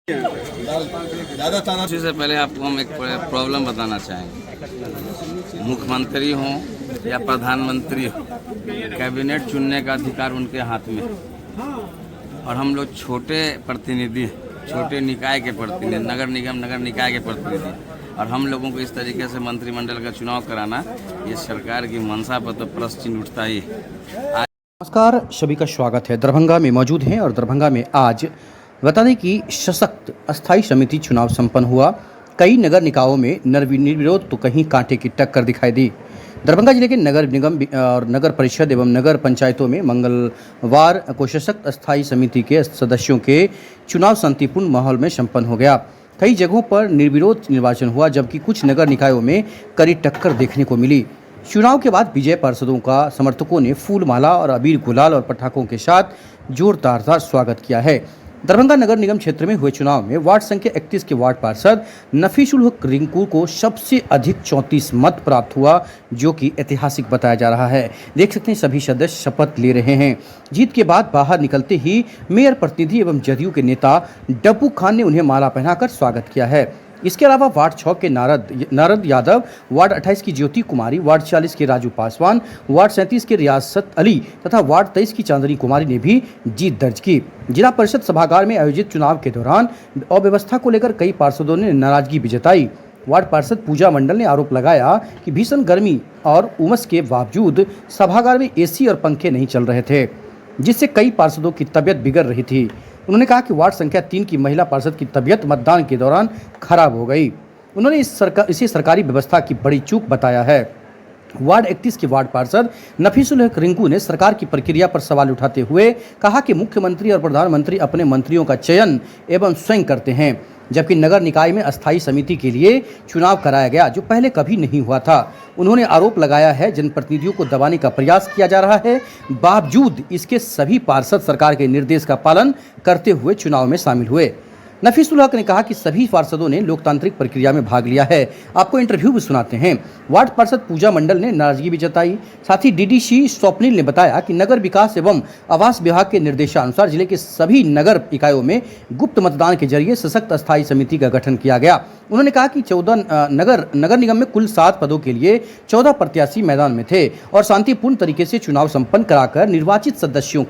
उसी से पहले आपको हम एक प्रॉब्लम बताना चाहेंगे। मुख्यमंत्री हों या प्रधानमंत्री हो, कैबिनेट चुनने का अधिकार उनके हाथ में है। और हम लोग छोटे प्रतिनिधि, छोटे निकाय के प्रतिनिधि, नगर निगम, नगर निकाय के प्रतिनिधि, और हम लोगों को इस तरीके से मंत्रिमंडल का चुनाव कराना, ये सरकार की मंशा पर तो प्रश्न चिन्ह उठता ही है। नमस्कार, सभी का स्वागत है। दरभंगा में मौजूद हैं और दरभंगा में आज बता दें कि सशक्त अस्थायी समिति चुनाव संपन्न हुआ। कई नगर निकायों में निर्विरोध तो कहीं कांटे की टक्कर दिखाई दी। दरभंगा जिले के नगर निगम और नगर परिषद एवं नगर पंचायतों में मंगलवार को सशक्त अस्थायी समिति के सदस्यों के चुनाव शांतिपूर्ण माहौल में संपन्न हो गया। कई जगहों पर निर्विरोध निर्वाचन हुआ, जबकि कुछ नगर निकायों में कड़ी टक्कर देखने को मिली। चुनाव के बाद विजय पार्षदों का समर्थकों ने फूल माला और अबीर गुलाल और पटाखों के साथ जोरदार स्वागत किया है। दरभंगा नगर निगम क्षेत्र में हुए चुनाव में वार्ड संख्या 31 के वार्ड पार्षद नफीसुल हक रिंकू को सबसे अधिक 34 मत प्राप्त हुआ, जो कि ऐतिहासिक बताया जा रहा है। देख सकते हैं सभी सदस्य शपथ ले रहे हैं। जीत के बाद बाहर निकलते ही मेयर प्रतिनिधि एवं जदयू के नेता डब्बू खान ने उन्हें माला पहनाकर स्वागत किया है। इसके अलावा वार्ड 6 के नारद यादव, वार्ड 28 की ज्योति कुमारी, वार्ड 40 के राजू पासवान, वार्ड 37 के रियासत अली तथा वार्ड 23 की चांदनी कुमारी ने भी जीत दर्ज की। जिला परिषद सभागार में आयोजित चुनाव के दौरान अव्यवस्था को लेकर कई पार्षदों ने नाराजगी भी जताई। वार्ड पार्षद पूजा मंडल ने आरोप लगाया कि भीषण गर्मी और उमस के बावजूद सभागार में एसी और पंखे नहीं चल रहे थे, जिससे कई पार्षदों की तबियत बिगड़ रही थी। उन्होंने कहा कि वार्ड संख्या 3 की महिला पार्षद की तबियत मतदान के दौरान खराब हो गई। उन्होंने इसे सरकारी व्यवस्था की बड़ी चूक बताया है। वार्ड 31 के वार्ड पार्षद नफीसुल हक रिंकू ने सरकार की प्रक्रिया पर सवाल उठाते हुए कहा कि मुख्यमंत्री और प्रधानमंत्री अपने मंत्रियों का चयन एवं स्वयं करते हैं, जबकि नगर निकाय में अस्थायी समिति के लिए चुनाव कराया गया, जो पहले कभी नहीं हुआ था। उन्होंने आरोप लगाया है जनप्रतिनिधियों को दबाने का प्रयास किया जा रहा है। बावजूद इसके सभी पार्षद सरकार के निर्देश का पालन करते हुए चुनाव में शामिल हुए। नफीसुल हक ने कहा कि सभी पार्षदों ने लोकतांत्रिक प्रक्रिया में भाग लिया है। आपको इंटरव्यू भी सुनाते हैं। वार्ड पार्षद पूजा मंडल ने नाराजगी भी जताई। साथ ही डीडीसी स्वप्निल ने बताया कि नगर विकास एवं आवास विभाग के निर्देशानुसार जिले के सभी नगर इकाइयों में गुप्त मतदान के जरिए सशक्त अस्थायी समिति का गठन किया गया। उन्होंने कहा कि 14 नगर निगम में कुल 7 पदों के लिए 14 प्रत्याशी मैदान में थे और शांतिपूर्ण तरीके से चुनाव संपन्न कराकर निर्वाचित सदस्यों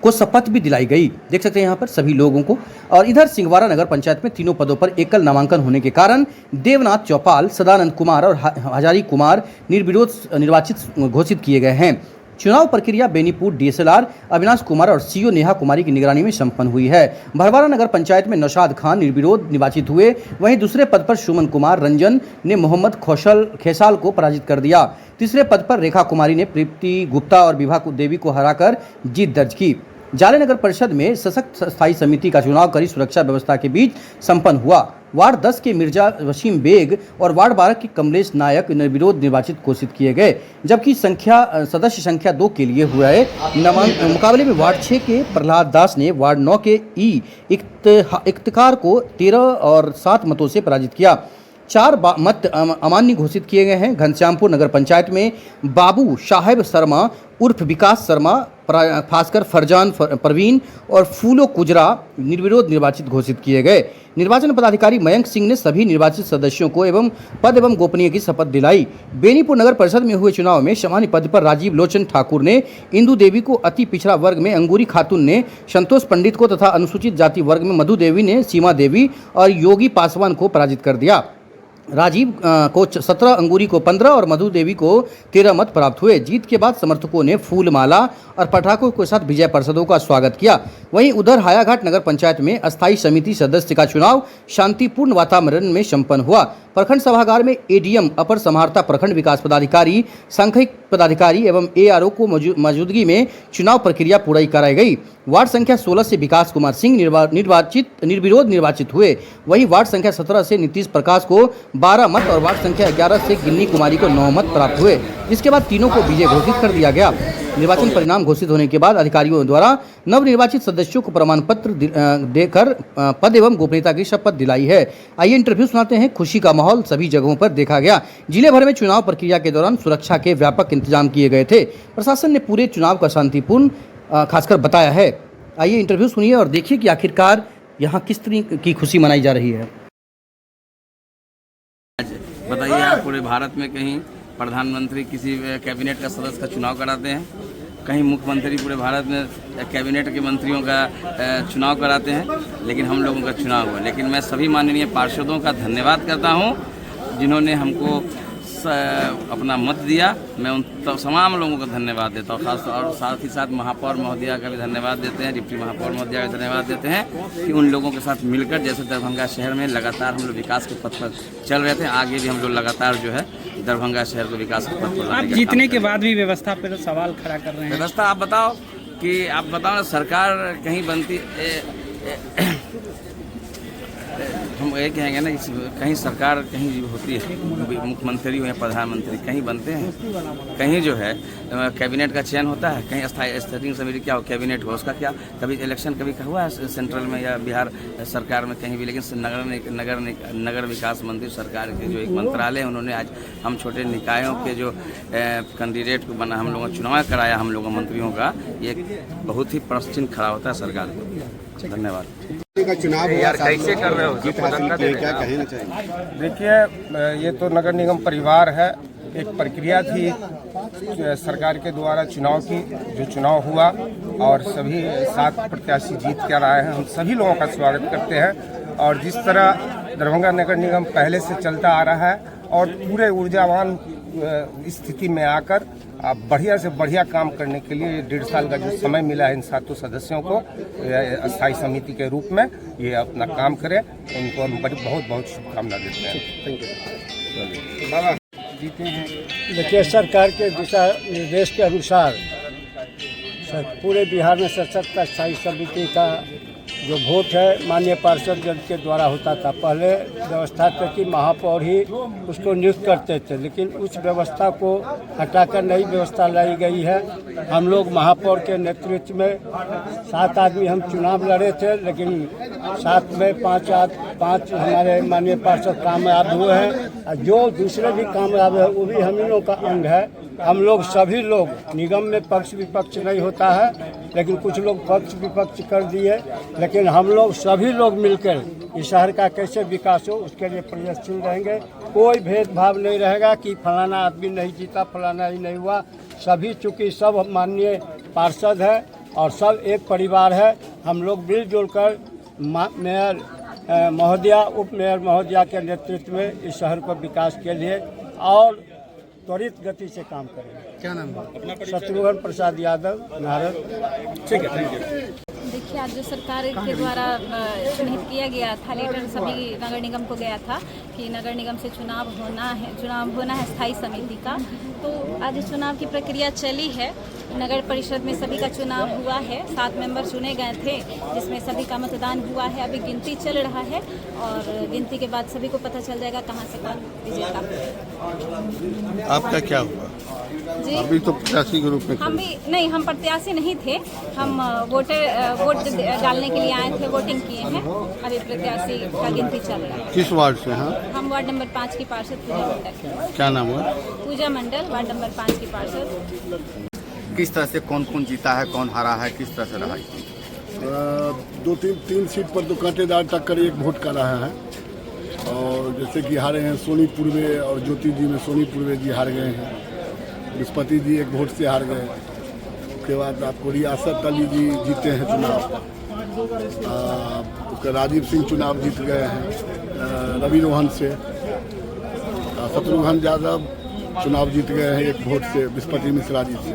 को शपथ भी दिलाई गई। देख सकते हैं यहाँ पर सभी लोगों को। और इधर सिंगवाड़ा नगर पंचायत में तीनों पदों पर एकल नामांकन होने के कारण देवनाथ चौपाल, सदानंद कुमार और हजारी कुमार निर्विरोध निर्वाचित घोषित किए गए हैं। चुनाव प्रक्रिया बेनीपुर डीएसएलआर अविनाश कुमार और सीओ नेहा कुमारी की निगरानी में संपन्न हुई है। भरवाड़ा नगर पंचायत में नौशाद खान निर्विरोध निर्वाचित हुए। वहीं दूसरे पद पर सुमन कुमार रंजन ने मोहम्मद खेसाल को पराजित कर दिया। तीसरे पद पर रेखा कुमारी ने प्रीति गुप्ता और विभा देवी को हराकर जीत दर्ज की। जाले नगर परिषद में सशक्त स्थायी समिति का चुनाव कड़ी सुरक्षा व्यवस्था के बीच संपन्न हुआ। वार्ड 10 के मिर्जा वसीम बेग और वार्ड 12 के कमलेश नायक निर्विरोध निर्वाचित घोषित किए गए, जबकि सदस्य संख्या 2 के लिए हुए मुकाबले में वार्ड 6 के प्रहलाद दास ने वार्ड 9 के इफ्तिकार को 13 और 7 मतों से पराजित किया। 4 मत अमान्य घोषित किए गए हैं। घनश्यामपुर नगर पंचायत में बाबू साहेब शर्मा उर्फ विकास शर्मा, भास्कर फरजान परवीन और फूलो कुजरा निर्विरोध निर्वाचित घोषित किए गए। निर्वाचन पदाधिकारी मयंक सिंह ने सभी निर्वाचित सदस्यों को पद एवं गोपनीय की शपथ दिलाई। बेनीपुर नगर परिषद में हुए चुनाव में सामान्य पद पर राजीव लोचन ठाकुर ने इंदू देवी को, अति पिछड़ा वर्ग में अंगूरी खातून ने संतोष पंडित को तथा अनुसूचित जाति वर्ग में मधु देवी ने सीमा देवी और योगी पासवान को पराजित कर दिया। राजीव को 17, अंगूरी को 15 और मधु देवी को 13 मत प्राप्त हुए। जीत के बाद समर्थकों ने फूल माला और पटाखों के साथ विजय पार्षदों का स्वागत किया। वहीं उधर हायाघाट नगर पंचायत में अस्थायी समिति सदस्य का चुनाव शांतिपूर्ण वातावरण में संपन्न हुआ। प्रखंड सभागार में एडीएम, अपर समाहर्ता, प्रखंड विकास पदाधिकारी, सांख्यिक पदाधिकारी एवं एआरओ को मौजूदगी में चुनाव प्रक्रिया पूरी कराई गई। वार्ड संख्या 16 से विकास कुमार सिंह निर्विरोध निर्वाचित हुए। वहीं वार्ड संख्या 17 से नीतीश प्रकाश को 12 मत और वार्ड संख्या 11 से गिन्नी कुमारी को 9 मत प्राप्त हुए, जिसके बाद तीनों को विजय घोषित कर दिया गया। निर्वाचन परिणाम घोषित होने के बाद अधिकारियों द्वारा नवनिर्वाचित सदस्यों को प्रमाण पत्र देकर पद एवं गोपनीयता की शपथ दिलाई है। आइए इंटरव्यू सुनाते हैं। खुशी का माहौल सभी जगहों पर देखा गया। जिले भर में चुनाव प्रक्रिया के दौरान सुरक्षा के व्यापक इंतजाम किए गए थे। प्रशासन ने पूरे चुनाव का शांतिपूर्ण खासकर बताया है। आइए इंटरव्यू सुनिए और देखिए कि आखिरकार यहाँ किस तरह की खुशी मनाई जा रही है? बताइए, आप पूरे भारत में कहीं प्रधानमंत्री किसी कैबिनेट का सदस्य का चुनाव कराते हैं, कहीं मुख्यमंत्री पूरे भारत में कैबिनेट के मंत्रियों का चुनाव कराते हैं, लेकिन हम लोगों का चुनाव हुआ। लेकिन मैं सभी माननीय पार्षदों का धन्यवाद करता हूं जिन्होंने हमको अपना मत दिया। मैं उन तमाम लोगों का धन्यवाद देता हूँ, खास और साथ ही साथ महापौर महोदया का भी धन्यवाद देते हैं, डिप्टी महापौर महोदया का धन्यवाद देते हैं कि उन लोगों के साथ मिलकर जैसे दरभंगा शहर में लगातार हम लोग विकास के पथ पर चल रहे थे, आगे भी हम लोग लगातार जो है दरभंगा शहर को विकास के पथ पर। आप जीतने के बाद भी व्यवस्था पर सवाल खड़ा कर रहे हैं। व्यवस्था आप बताओ ना, सरकार कहीं बनती हम ये कहेंगे ना कि कहीं सरकार कहीं होती है, मुख्यमंत्री हो या प्रधानमंत्री कहीं बनते हैं, कहीं जो है कैबिनेट का चयन होता है, कहीं स्थायी स्टैंडिंग समिति क्या हो, कैबिनेट हो, उसका क्या कभी इलेक्शन कभी हुआ है सेंट्रल में या बिहार सरकार में कहीं भी। लेकिन नगर विकास मंत्री सरकार के जो एक मंत्रालय है, उन्होंने आज हम छोटे निकायों के जो कैंडिडेट को बना हम लोगों चुनाव कराया हम लोगों मंत्रियों का, ये बहुत ही प्रश्न चिन्ह खड़ा होता है सरकार को। धन्यवाद। का चुनाव यार कैसे कर रहे हो, जीत हासिल किए, क्या कहना चाहिए? देखिए, ये तो नगर निगम परिवार है, एक प्रक्रिया थी सरकार के द्वारा चुनाव की, जो चुनाव हुआ और सभी 7 प्रत्याशी जीत कर आए हैं। हम सभी लोगों का स्वागत करते हैं और जिस तरह दरभंगा नगर निगम पहले से चलता आ रहा है और पूरे ऊर्जावान स्थिति में आकर बढ़िया से बढ़िया काम करने के लिए 1.5 साल का जो समय मिला है इन 7 सदस्यों को अस्थायी समिति के रूप में, ये अपना काम करें, उनको हम बहुत बहुत शुभकामना देते हैं। Thank you. बाबा जीते हैं। देखिए, सरकार के दिशा निर्देश के अनुसार पूरे बिहार में सशक्त अस्थायी समिति का जो वोट है माननीय पार्षद जन के द्वारा होता था। पहले व्यवस्था थी कि महापौर ही उसको नियुक्त करते थे, लेकिन उस व्यवस्था को हटाकर नई व्यवस्था लाई गई है। हम लोग महापौर के नेतृत्व में 7 आदमी हम चुनाव लड़े थे, लेकिन 7 में 5 हमारे माननीय पार्षद कामयाब हुए हैं और जो दूसरे भी कामयाब है वो भी हम ही लोग का अंग है। हम लोग सभी लोग, निगम में पक्ष विपक्ष नहीं होता है, लेकिन कुछ लोग पक्ष विपक्ष कर दिए, लेकिन हम लोग सभी लोग मिलकर इस शहर का कैसे विकास हो उसके लिए प्रयत्नशील रहेंगे। कोई भेदभाव नहीं रहेगा कि फलाना आदमी नहीं जीता, फलाना ही नहीं हुआ। सभी चूँकि सब माननीय पार्षद है और सब एक परिवार है, हम लोग मिलजुल कर मेयर महोदया, उप मेयर महोदया के नेतृत्व में इस शहर को विकास के लिए और त्वरित गति से काम करेंगे। क्या नाम है? शत्रुघ्न प्रसाद यादव, नारद। ठीक है, थैंक यू। देखिए, आज जो सरकार के द्वारा चिन्हित किया गया था, लेटर सभी नगर निगम को गया था कि नगर निगम से चुनाव होना है स्थायी समिति का। तो आज चुनाव की प्रक्रिया चली है। नगर परिषद में सभी का चुनाव हुआ है, 7 मेंबर चुने गए थे, जिसमें सभी का मतदान हुआ है। अभी गिनती चल रहा है और गिनती के बाद सभी को पता चल जाएगा कहाँ से कौन विजेता। आपका क्या हुआ? जी, अभी तो प्रत्याशी के रूप में हम प्रत्याशी नहीं थे, हम वोट डालने के लिए आए थे, वोटिंग किए हैं। अभी प्रत्याशी का गिनती चल रहा है। किस वार्ड से हैं? हम वार्ड नंबर 5 की पार्षद पूजा मंडल। क्या नाम है? पूजा मंडल, वार्ड नंबर 5 की पार्षद। किस तरह से कौन कौन जीता है, कौन हारा है, किस तरह से रहा? 2-3 सीट पर तो कांटेदार टक्कर एक वोट का रहा है और जैसे कि हारे हैं सोनी पूर्वे और ज्योति जी में सोनी पूर्वे जी हार गए हैं, बृहस्पति जी एक वोट से हार गए। उसके बाद आपको रियासत अली जी जीते हैं चुनाव, उसका राजीव सिंह चुनाव जीत गए हैं रवि रोहन से। शत्रुघ्न यादव चुनाव जीत गए हैं एक वोट से बृहस्पति मिश्रा जी से।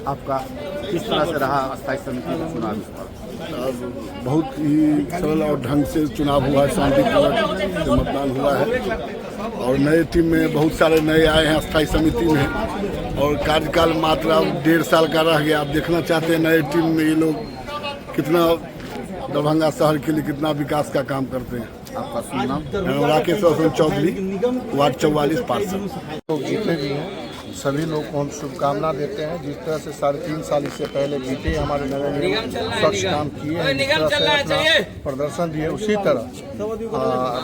आपका किस तरह से रहा अस्थायी समिति का चुनाव? बहुत ही सरल और ढंग से चुनाव हुआ है, शांतिपूर्वक से मतदान हुआ है और नए टीम में बहुत सारे नए आए हैं अस्थायी समिति में और कार्यकाल मात्र अब 1.5 साल का रह गया। आप देखना चाहते हैं नए टीम में ये लोग कितना दरभंगा शहर के लिए कितना विकास का काम करते हैं। आपका सुनाम? राकेश रोशन चौधरी, वार्ड 44 पार्षद। लोग जीते भी हैं, सभी लोग को हम शुभकामना देते हैं। जिस तरह से 3.5 साल इससे पहले बीते हमारे नगर निगम स्वच्छ काम किए हैं, जिस तरह से अपना प्रदर्शन दिए, उसी तरह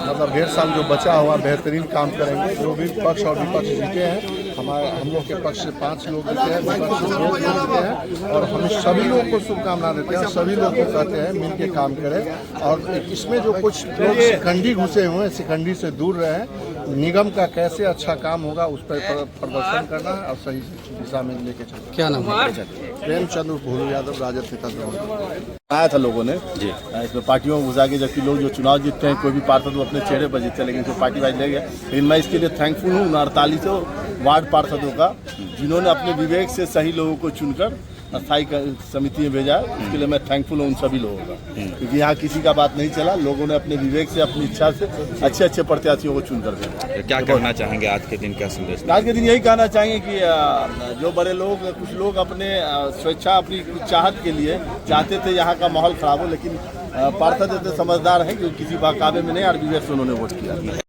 मतलब 1.5 साल जो बचा हुआ बेहतरीन काम करेंगे। जो भी पक्ष और विपक्ष जीते हैं, हम लोग के पक्ष से 5 लोग जीते हैं, विपक्ष से 2 लोग जीते हैं, और हम सभी लोगों को शुभकामना देते हैं। सभी लोग को कहते हैं मिल के काम करें, और इसमें जो कुछ लोग शिकंडी घुसे हुए हैं, शिकंडी से दूर रहें। निगम का कैसे अच्छा काम होगा उस पर प्रदर्शन करना है और सही दिशा में लेके चलना। क्या नाम है? प्रेमचंद्र भोलू यादव, राजद नेता द्रोण। आया था लोगों ने जी इसमें पार्टियों को घुसा के, जबकि लोग जो चुनाव जीतते हैं कोई भी पार्षद वो अपने चेहरे पर जीतते हैं, लेकिन जो पार्टी वाइज ले गए। लेकिन मैं इसके लिए थैंकफुल हूँ उन 48 वार्ड पार्षदों का, जिन्होंने अपने विवेक से सही लोगों को चुनकर स्थायी समिति में भेजा है। उसके लिए मैं थैंकफुल हूँ उन सभी लोगों का, क्योंकि यहाँ किसी का बात नहीं चला। लोगों ने अपने विवेक से, अपनी इच्छा से अच्छे प्रत्याशियों को चुनकर भेजा। क्या कहना चाहेंगे आज के दिन, क्या संदेश? आज के दिन यही कहना चाहेंगे कि जो बड़े लोग, कुछ लोग अपने स्वेच्छा, अपनी चाहत के लिए चाहते थे यहाँ का माहौल खराब हो, लेकिन पार्षद इतने समझदार हैं कि किसी बहकावे में नहीं और विवेक से उन्होंने वोट किया।